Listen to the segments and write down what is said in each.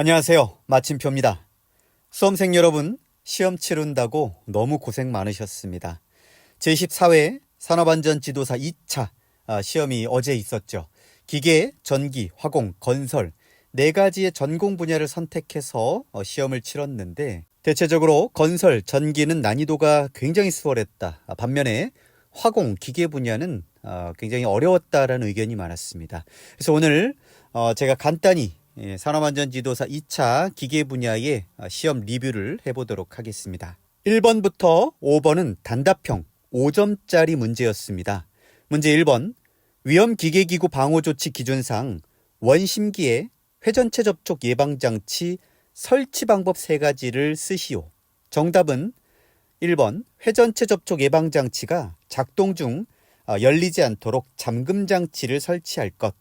안녕하세요. 마침표입니다. 수험생 여러분, 시험 치른다고 너무 고생 많으셨습니다. 제14회 산업안전지도사 2차 시험이 어제 있었죠. 기계, 전기, 화공, 건설 4가지의 전공 분야를 선택해서 시험을 치렀는데 대체적으로 건설, 전기는 난이도가 굉장히 수월했다. 반면에 화공, 기계 분야는 굉장히 어려웠다라는 의견이 많았습니다. 그래서 오늘 제가 간단히 산업안전지도사 2차 기계 분야의 시험 리뷰를 해보도록 하겠습니다. 1번부터 5번은 단답형 5점짜리 문제였습니다. 문제 1번, 위험기계기구 방호조치 기준상 원심기의 회전체 접촉 예방장치 설치 방법 3가지를 쓰시오. 정답은 1번, 회전체 접촉 예방장치가 작동 중 열리지 않도록 잠금장치를 설치할 것.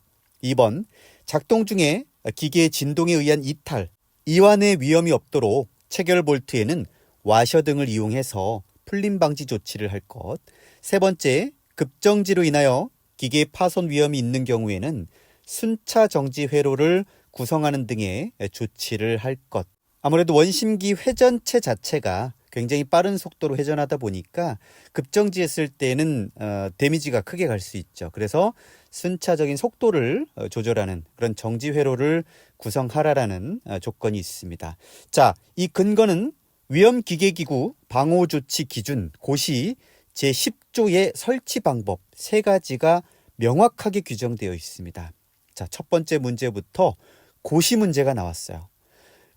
2번, 작동 중에 기계의 진동에 의한 이탈, 이완의 위험이 없도록 체결 볼트에는 와셔 등을 이용해서 풀림 방지 조치를 할 것. 3번째, 급정지로 인하여 기계의 파손 위험이 있는 경우에는 순차 정지 회로를 구성하는 등의 조치를 할 것. 아무래도 원심기 회전체 자체가 굉장히 빠른 속도로 회전하다 보니까 급정지했을 때는 데미지가 크게 갈 수 있죠. 그래서 순차적인 속도를 조절하는 그런 정지 회로를 구성하라라는 조건이 있습니다. 자, 이 근거는 위험기계기구 방호조치 기준 고시 제10조의 설치 방법 3가지가 명확하게 규정되어 있습니다. 자, 첫 번째 문제부터 고시 문제가 나왔어요.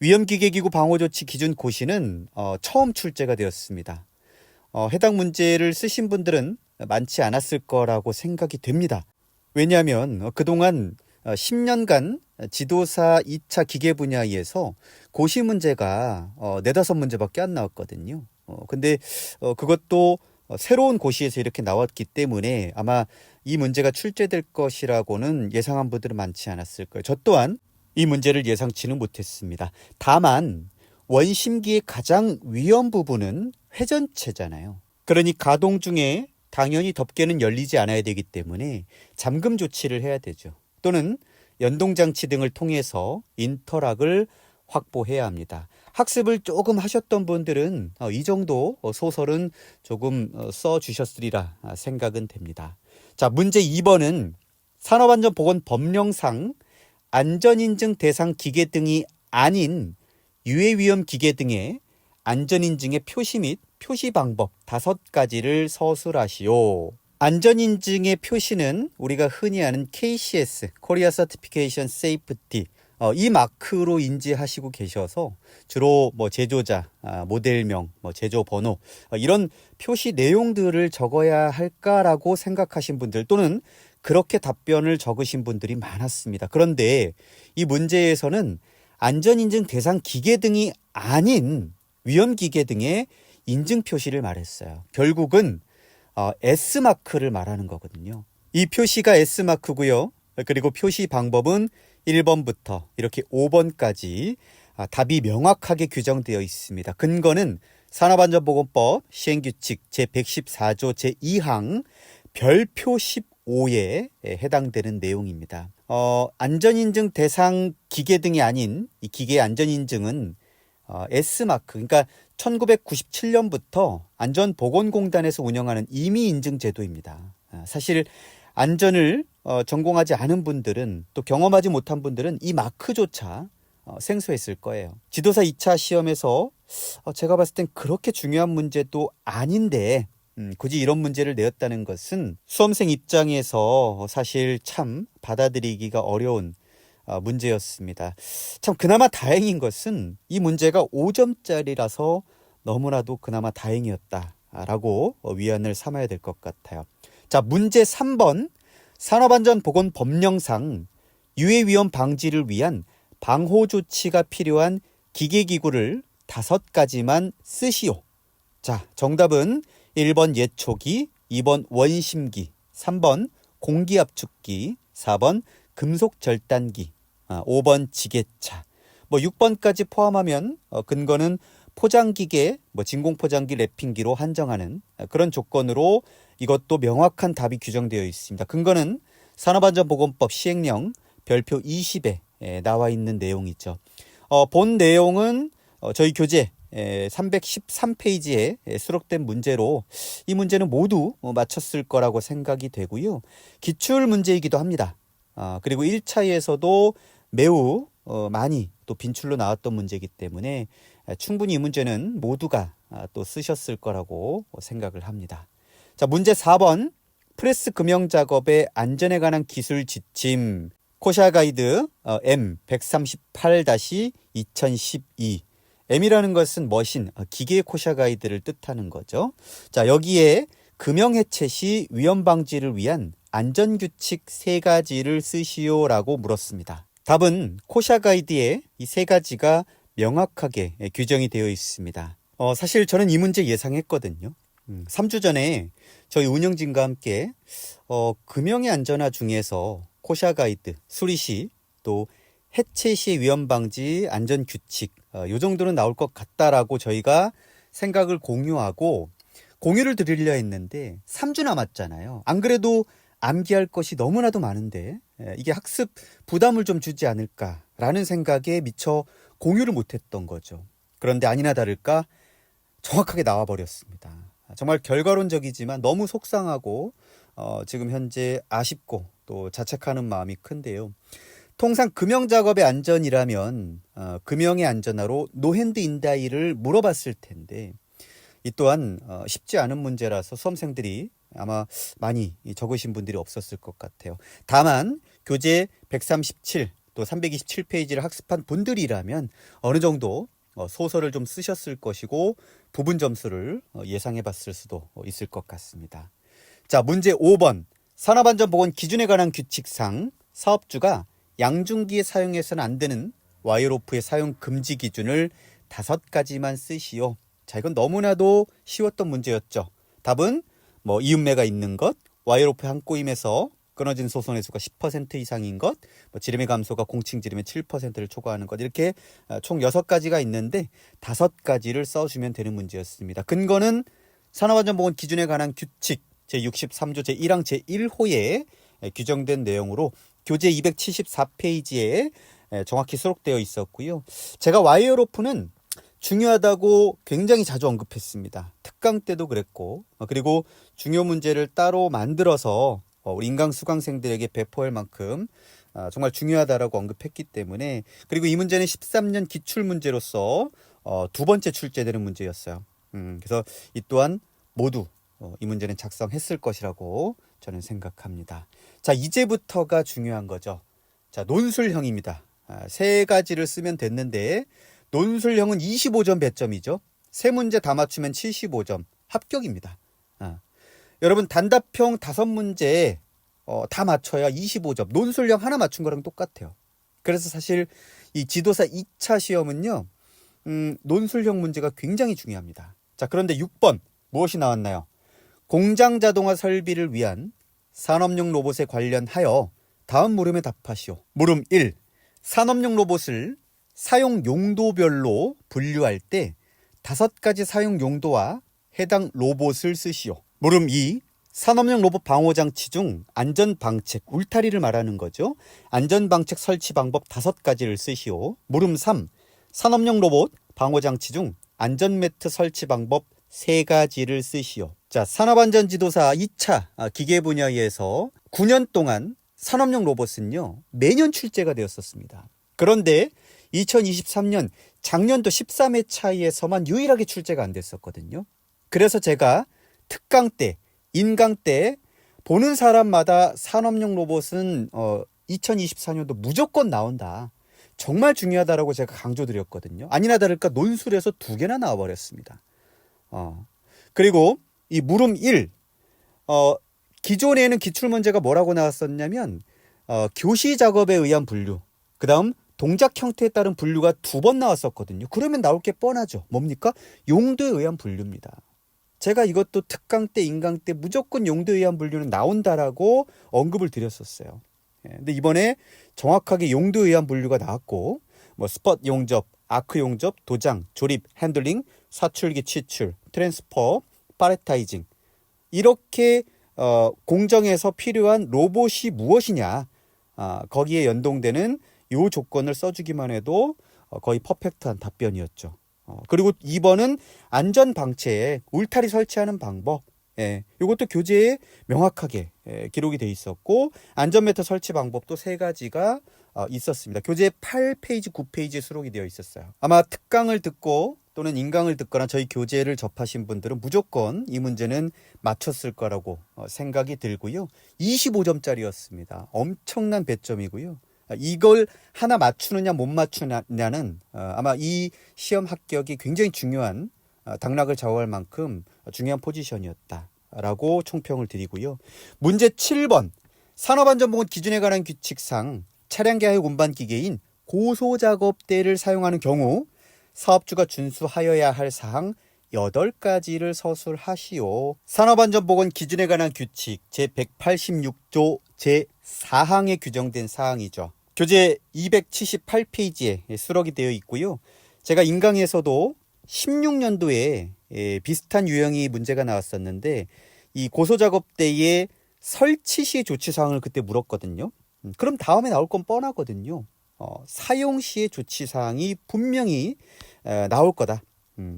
위험기계기구 방호조치 기준 고시는 처음 출제가 되었습니다. 해당 문제를 쓰신 분들은 많지 않았을 거라고 생각이 됩니다. 왜냐하면 그동안 10년간 지도사 2차 기계 분야에서 고시 문제가 4-5문제밖에 안 나왔거든요. 근데 그것도 새로운 고시에서 이렇게 나왔기 때문에 아마 이 문제가 출제될 것이라고는 예상한 분들은 많지 않았을 거예요. 저 또한 이 문제를 예상치는 못했습니다. 다만 원심기의 가장 위험 부분은 회전체잖아요. 그러니 가동 중에 당연히 덮개는 열리지 않아야 되기 때문에 잠금 조치를 해야 되죠. 또는 연동장치 등을 통해서 인터락을 확보해야 합니다. 학습을 조금 하셨던 분들은 이 정도 소설은 조금 써주셨으리라 생각은 됩니다. 자, 문제 2번은 산업안전보건법령상 안전인증 대상 기계 등이 아닌 유해위험 기계 등의 안전인증의 표시 및 표시 방법 5가지를 서술하시오. 안전인증의 표시는 우리가 흔히 아는 KCS, Korea Certification Safety, 이 마크로 인지하시고 계셔서 주로 제조자, 모델명, 제조 번호 이런 표시 내용들을 적어야 할까라고 생각하신 분들 또는 그렇게 답변을 적으신 분들이 많았습니다. 그런데 이 문제에서는 안전인증 대상 기계 등이 아닌 위험기계 등의 인증 표시를 말했어요. 결국은 S마크를 말하는 거거든요. 이 표시가 S마크고요. 그리고 표시 방법은 1번부터 이렇게 5번까지 답이 명확하게 규정되어 있습니다. 근거는 산업안전보건법 시행규칙 제114조 제2항 별표 15에 해당되는 내용입니다. 안전인증 대상 기계 등이 아닌 이 기계 안전인증은 S마크, 그러니까 1997년부터 안전보건공단에서 운영하는 임의인증 제도입니다. 사실 안전을 전공하지 않은 분들은 또 경험하지 못한 분들은 이 마크조차 생소했을 거예요. 지도사 2차 시험에서 제가 봤을 땐 그렇게 중요한 문제도 아닌데 굳이 이런 문제를 내었다는 것은 수험생 입장에서 사실 참 받아들이기가 어려운 문제였습니다. 참 그나마 다행인 것은 이 문제가 5점짜리라서 너무나도 그나마 다행이었다라고 위안을 삼아야 될 것 같아요. 자, 문제 3번. 산업안전보건법령상 유해위험 방지를 위한 방호조치가 필요한 기계기구를 5가지만 쓰시오. 자, 정답은 1번 예초기, 2번 원심기, 3번 공기압축기, 4번 금속절단기, 5번 지게차. 6번까지 포함하면 근거는 포장기계, 진공포장기 랩핑기로 한정하는 그런 조건으로 이것도 명확한 답이 규정되어 있습니다. 근거는 산업안전보건법 시행령 별표 20에 나와 있는 내용이죠. 본 내용은 저희 교재 313페이지에 수록된 문제로 이 문제는 모두 맞췄을 거라고 생각이 되고요. 기출 문제이기도 합니다. 그리고 1차에서도 매우 많이 또 빈출로 나왔던 문제이기 때문에 충분히 이 문제는 모두가 또 쓰셨을 거라고 생각을 합니다. 자, 문제 4번. 프레스 금형 작업의 안전에 관한 기술 지침 코샤 가이드 M138-2012. M이라는 것은 머신, 기계 코샤 가이드를 뜻하는 거죠. 자, 여기에 금형 해체 시 위험 방지를 위한 안전규칙 3가지를 쓰시오라고 물었습니다. 답은 코샤 가이드에 이 3가지가 명확하게 규정이 되어 있습니다. 사실 저는 이 문제 예상했거든요. 3주 전에 저희 운영진과 함께 금형의 안전화 중에서 코샤 가이드, 수리 시, 또 해체 시의 위험 방지 안전 규칙 요 정도는 나올 것 같다라고 저희가 생각을 공유하고 공유를 드리려 했는데 3주 남았잖아요. 안 그래도 암기할 것이 너무나도 많은데 이게 학습 부담을 좀 주지 않을까라는 생각에 미처 공유를 못했던 거죠. 그런데 아니나 다를까 정확하게 나와버렸습니다. 정말 결과론적이지만 너무 속상하고 지금 현재 아쉽고 또 자책하는 마음이 큰데요. 통상 금형 작업의 안전이라면 금형의 안전화로 노핸드 인다이를 물어봤을 텐데 이 또한 쉽지 않은 문제라서 수험생들이 아마 많이 적으신 분들이 없었을 것 같아요. 다만 교재 137 또 327페이지를 학습한 분들이라면 어느 정도 소설을 좀 쓰셨을 것이고 부분 점수를 예상해 봤을 수도 있을 것 같습니다. 자, 문제 5번. 산업안전보건 기준에 관한 규칙상 사업주가 양중기에 사용해서는 안 되는 와이어로프의 사용 금지 기준을 5가지만 쓰시오. 자, 이건 너무나도 쉬웠던 문제였죠. 답은 이음매가 있는 것, 와이어로프 한 꼬임에서 끊어진 소선의 수가 10% 이상인 것, 지름의 감소가 공칭 지름의 7%를 초과하는 것, 이렇게 총 6가지가 있는데 5가지를 써주면 되는 문제였습니다. 근거는 산업안전보건 기준에 관한 규칙 제63조 제1항 제1호에 규정된 내용으로 교재 274페이지에 정확히 수록되어 있었고요. 제가 와이어로프는 중요하다고 굉장히 자주 언급했습니다. 특강 때도 그랬고, 그리고 중요 문제를 따로 만들어서 우리 인강 수강생들에게 배포할 만큼 정말 중요하다라고 언급했기 때문에, 그리고 이 문제는 13년 기출문제로서 2번째 출제되는 문제였어요. 그래서 이 또한 모두 이 문제는 작성했을 것이라고 저는 생각합니다. 자, 이제부터가 중요한 거죠. 자, 논술형입니다. 3가지를 쓰면 됐는데 논술형은 25점 배점이죠. 3문제 다 맞추면 75점 합격입니다. 여러분 단답형 5문제 다 맞춰야 25점. 논술형 하나 맞춘 거랑 똑같아요. 그래서 사실 이 지도사 2차 시험은요, 논술형 문제가 굉장히 중요합니다. 자, 그런데 6번 무엇이 나왔나요? 공장 자동화 설비를 위한 산업용 로봇에 관련하여 다음 물음에 답하시오. 물음 1. 산업용 로봇을 사용 용도별로 분류할 때 5가지 사용 용도와 해당 로봇을 쓰시오. 물음 2. 산업용 로봇 방호장치 중 안전방책, 울타리를 말하는 거죠. 안전방책 설치 방법 5가지를 쓰시오. 물음 3. 산업용 로봇 방호장치 중 안전매트 설치 방법 3가지를 쓰시오. 자, 산업안전지도사 2차 기계 분야에서 9년 동안 산업용 로봇은요, 매년 출제가 되었었습니다. 그런데 2023년 작년도 13회 차이에서만 유일하게 출제가 안 됐었거든요. 그래서 제가 특강 때, 인강 때 보는 사람마다 산업용 로봇은 2024년도 무조건 나온다. 정말 중요하다라고 제가 강조드렸거든요. 아니나 다를까 논술에서 2개나 나와버렸습니다. 그리고 이 물음 1, 기존에는 기출문제가 뭐라고 나왔었냐면 교시 작업에 의한 분류, 그 다음 동작 형태에 따른 분류가 2번 나왔었거든요. 그러면 나올 게 뻔하죠. 뭡니까? 용도에 의한 분류입니다. 제가 이것도 특강 때, 인강 때 무조건 용도에 의한 분류는 나온다라고 언급을 드렸었어요. 근데 이번에 정확하게 용도에 의한 분류가 나왔고, 스폿 용접, 아크 용접, 도장, 조립, 핸들링, 사출기 취출, 트랜스퍼, 파레타이징, 이렇게 공정에서 필요한 로봇이 무엇이냐, 거기에 연동되는 요 조건을 써주기만 해도 거의 퍼펙트한 답변이었죠. 그리고 2번은 안전 방체에 울타리 설치하는 방법. 예, 이것도 교재에 명확하게 기록이 돼 있었고 안전매트 설치 방법도 3가지가 있었습니다. 교재 8페이지, 9페이지에 수록이 되어 있었어요. 아마 특강을 듣고 또는 인강을 듣거나 저희 교재를 접하신 분들은 무조건 이 문제는 맞췄을 거라고 생각이 들고요. 25점짜리였습니다. 엄청난 배점이고요. 이걸 하나 맞추느냐 못 맞추느냐는 아마 이 시험 합격이 굉장히 중요한 당락을 좌우할 만큼 중요한 포지션이었다라고 총평을 드리고요. 문제 7번 산업안전보건 기준에 관한 규칙상 차량 계약 운반 기계인 고소작업대를 사용하는 경우 사업주가 준수하여야 할 사항 8가지를 서술하시오. 산업안전보건 기준에 관한 규칙 제186조 제4항에 규정된 사항이죠. 교재 278페이지에 수록이 되어 있고요. 제가 인강에서도 16년도에 비슷한 유형이 문제가 나왔었는데 이 고소작업대의 설치 시 조치사항을 그때 물었거든요. 그럼 다음에 나올 건 뻔하거든요. 사용 시의 조치사항이 분명히 나올 거다.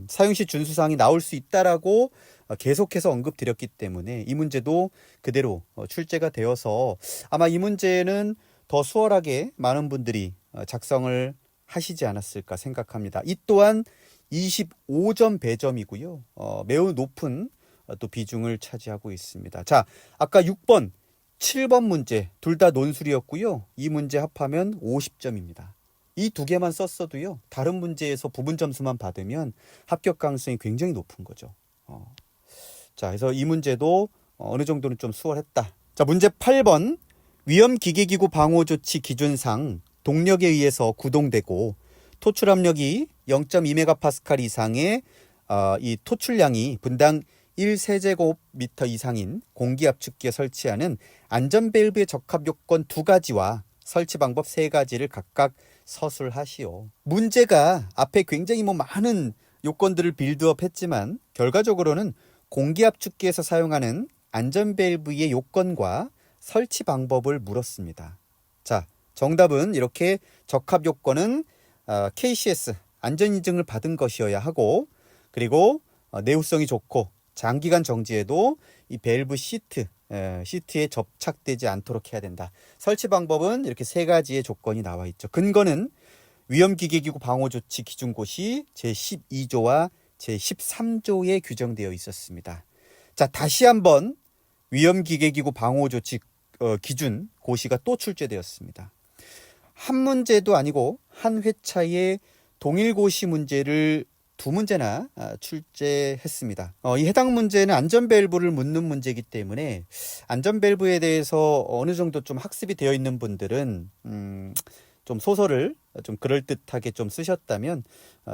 사용 시 준수사항이 나올 수 있다라고 계속해서 언급드렸기 때문에 이 문제도 그대로 출제가 되어서 아마 이 문제는 더 수월하게 많은 분들이 작성을 하시지 않았을까 생각합니다. 이 또한 25점 배점이고요. 매우 높은 또 비중을 차지하고 있습니다. 자, 아까 6번, 7번 문제 둘 다 논술이었고요. 이 문제 합하면 50점입니다. 이 2개만 썼어도요. 다른 문제에서 부분 점수만 받으면 합격 가능성이 굉장히 높은 거죠. 자, 그래서 이 문제도 어느 정도는 좀 수월했다. 자, 문제 8번 위험기계기구 방호조치 기준상 동력에 의해서 구동되고 토출 압력이 0.2메가파스칼 이상의 이 토출량이 분당 1세제곱미터 이상인 공기압축기에 설치하는 안전밸브의 적합 요건 2가지와 설치 방법 3가지를 각각 서술하시오. 문제가 앞에 굉장히 많은 요건들을 빌드업 했지만 결과적으로는 공기압축기에서 사용하는 안전밸브의 요건과 설치 방법을 물었습니다. 자, 정답은 이렇게 적합 요건은 KCS 안전인증을 받은 것이어야 하고 그리고 내구성이 좋고 장기간 정지해도 이 밸브 시트에 접착되지 않도록 해야 된다. 설치 방법은 이렇게 3가지의 조건이 나와 있죠. 근거는 위험기계기구 방호조치 기준고시 제12조와 제13조에 규정되어 있었습니다. 자, 다시 한번 위험기계기구 방호조치 기준 고시가 또 출제되었습니다. 한 문제도 아니고 한 회차에 동일 고시 문제를 2문제나 출제했습니다. 이 해당 문제는 안전밸브를 묻는 문제이기 때문에 안전밸브에 대해서 어느 정도 좀 학습이 되어 있는 분들은 좀 소설을 좀 그럴듯하게 좀 쓰셨다면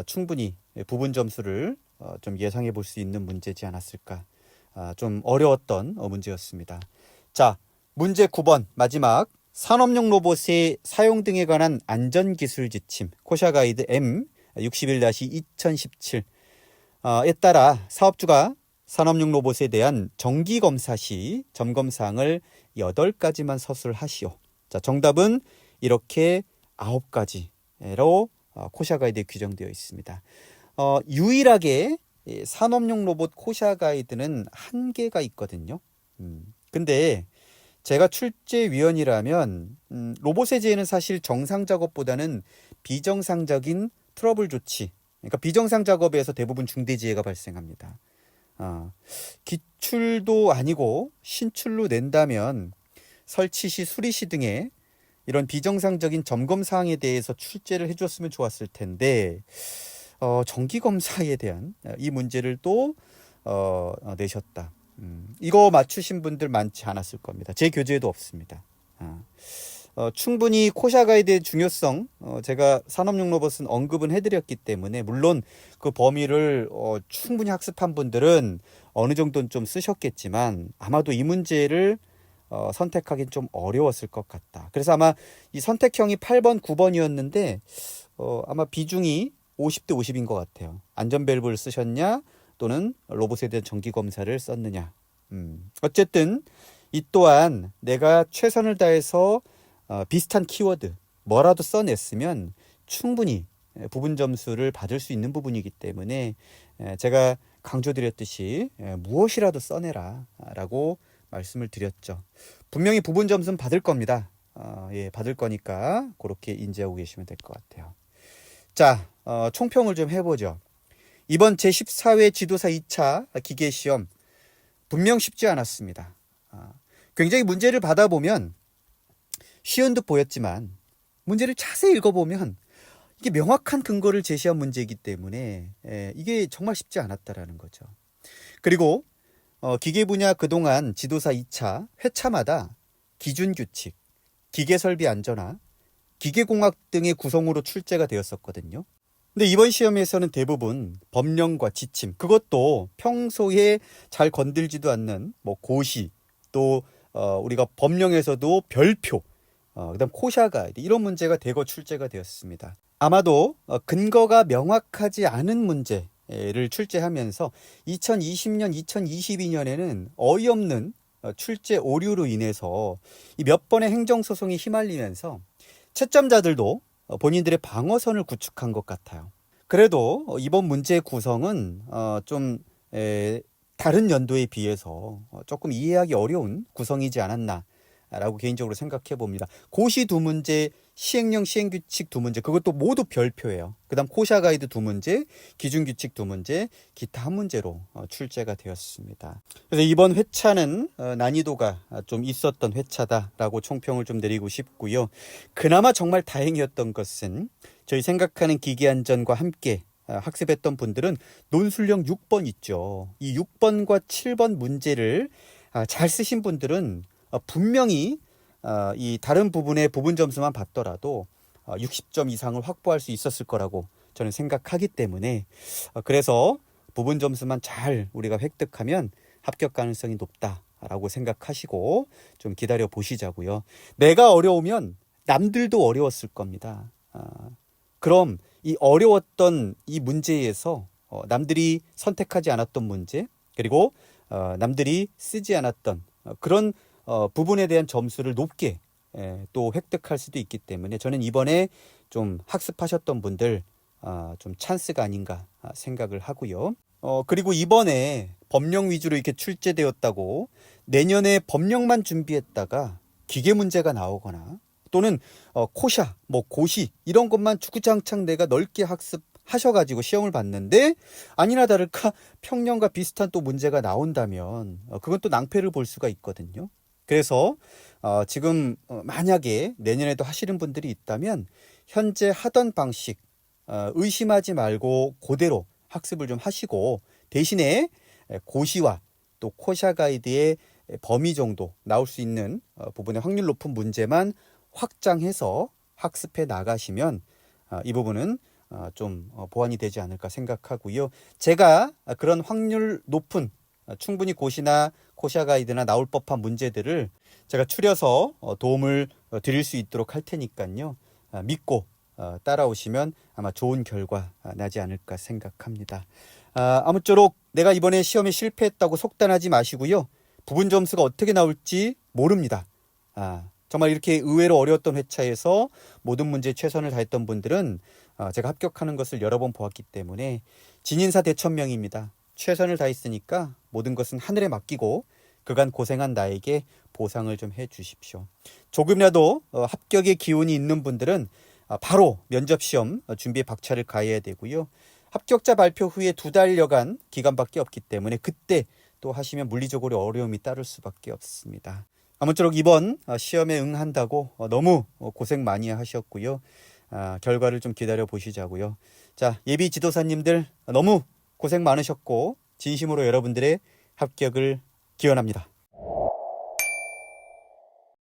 충분히 부분 점수를 좀 예상해 볼 수 있는 문제지 않았을까. 좀 어려웠던 문제였습니다. 자, 문제 9번 마지막 산업용 로봇의 사용 등에 관한 안전기술 지침 코샤 가이드 M 61-2017에 따라 사업주가 산업용 로봇에 대한 정기검사 시 점검사항을 8가지만 서술하시오. 자, 정답은 이렇게 9가지로 코샤 가이드에 규정되어 있습니다. 유일하게 산업용 로봇 코샤 가이드는 1개가 있거든요. 근데 제가 출제위원이라면 로봇의 재해는 사실 정상 작업보다는 비정상적인 트러블 조치, 그러니까 비정상 작업에서 대부분 중대재해가 발생합니다. 기출도 아니고 신출로 낸다면 설치 시, 수리 시 등의 이런 비정상적인 점검 사항에 대해서 출제를 해줬으면 좋았을 텐데 정기검사에 대한 이 문제를 또 내셨다. 이거 맞추신 분들 많지 않았을 겁니다. 제 교재에도 없습니다. 충분히 코샤 가이드의 중요성 제가 산업용 로봇은 언급은 해드렸기 때문에 물론 그 범위를 충분히 학습한 분들은 어느 정도는 좀 쓰셨겠지만 아마도 이 문제를 선택하기는 좀 어려웠을 것 같다. 그래서 아마 이 선택형이 8번, 9번이었는데 아마 비중이 50대 50인 것 같아요. 안전밸브를 쓰셨냐 또는 로봇에 대한 정기검사를 썼느냐. 어쨌든 이 또한 내가 최선을 다해서 비슷한 키워드 뭐라도 써냈으면 충분히 부분 점수를 받을 수 있는 부분이기 때문에 제가 강조드렸듯이 무엇이라도 써내라 라고 말씀을 드렸죠. 분명히 부분 점수는 받을 겁니다. 받을 거니까 그렇게 인지하고 계시면 될 것 같아요. 자, 총평을 좀 해보죠. 이번 제14회 지도사 2차 기계시험 분명 쉽지 않았습니다. 굉장히 문제를 받아보면 쉬운 듯 보였지만 문제를 자세히 읽어보면 이게 명확한 근거를 제시한 문제이기 때문에 이게 정말 쉽지 않았다라는 거죠. 그리고 기계 분야 그동안 지도사 2차 회차마다 기준규칙, 기계설비 안전화, 기계공학 등의 구성으로 출제가 되었었거든요. 근데 이번 시험에서는 대부분 법령과 지침, 그것도 평소에 잘 건들지도 않는 뭐 고시, 또 우리가 법령에서도 별표, 그다음 코샤 가이드 이런 문제가 대거 출제가 되었습니다. 아마도 근거가 명확하지 않은 문제를 출제하면서 2020년, 2022년에는 어이없는 출제 오류로 인해서 몇 번의 행정소송이 휘말리면서 채점자들도 본인들의 방어선을 구축한 것 같아요. 그래도 이번 문제의 구성은 좀 다른 연도에 비해서 조금 이해하기 어려운 구성이지 않았나라고 개인적으로 생각해 봅니다. 고시 2문제, 시행령 시행규칙 2문제, 그것도 모두 별표예요. 그 다음 코샤 가이드 2문제, 기준규칙 2문제, 기타 1문제로 출제가 되었습니다. 그래서 이번 회차는 난이도가 좀 있었던 회차다라고 총평을 좀 내리고 싶고요. 그나마 정말 다행이었던 것은 저희 생각하는 기계안전과 함께 학습했던 분들은 논술령 6번 있죠. 이 6번과 7번 문제를 잘 쓰신 분들은 분명히 이 다른 부분의 부분 점수만 받더라도 60점 이상을 확보할 수 있었을 거라고 저는 생각하기 때문에 그래서 부분 점수만 잘 우리가 획득하면 합격 가능성이 높다라고 생각하시고 좀 기다려 보시자고요. 내가 어려우면 남들도 어려웠을 겁니다. 그럼 이 어려웠던 이 문제에서 남들이 선택하지 않았던 문제, 그리고 남들이 쓰지 않았던 그런 부분에 대한 점수를 높게 또 획득할 수도 있기 때문에 저는 이번에 좀 학습하셨던 분들 좀 찬스가 아닌가 생각을 하고요. 그리고 이번에 법령 위주로 이렇게 출제되었다고 내년에 법령만 준비했다가 기계 문제가 나오거나 또는 코샤, 뭐 고시 이런 것만 주구장창 내가 넓게 학습하셔가지고 시험을 봤는데 아니나 다를까 평년과 비슷한 또 문제가 나온다면 그건 또 낭패를 볼 수가 있거든요. 그래서 지금 만약에 내년에도 하시는 분들이 있다면 현재 하던 방식 의심하지 말고 그대로 학습을 좀 하시고 대신에 고시와 또 코샤 가이드의 범위 정도 나올 수 있는 부분의 확률 높은 문제만 확장해서 학습해 나가시면 이 부분은 좀 보완이 되지 않을까 생각하고요. 제가 그런 확률 높은 충분히 고시나 코샤 가이드나 나올 법한 문제들을 제가 추려서 도움을 드릴 수 있도록 할 테니까요. 믿고 따라오시면 아마 좋은 결과 나지 않을까 생각합니다. 아무쪼록 내가 이번에 시험에 실패했다고 속단하지 마시고요. 부분 점수가 어떻게 나올지 모릅니다. 정말 이렇게 의외로 어려웠던 회차에서 모든 문제에 최선을 다했던 분들은 제가 합격하는 것을 여러 번 보았기 때문에 진인사 대천명입니다. 최선을 다했으니까 모든 것은 하늘에 맡기고 그간 고생한 나에게 보상을 좀 해주십시오. 조금이라도 합격의 기운이 있는 분들은 바로 면접시험 준비에 박차를 가해야 되고요. 합격자 발표 후에 2달여간 기간밖에 없기 때문에 그때 또 하시면 물리적으로 어려움이 따를 수밖에 없습니다. 아무쪼록 이번 시험에 응한다고 너무 고생 많이 하셨고요. 결과를 좀 기다려 보시자고요. 자, 예비 지도사님들 너무 고생 많으셨고 진심으로 여러분들의 합격을 기원합니다.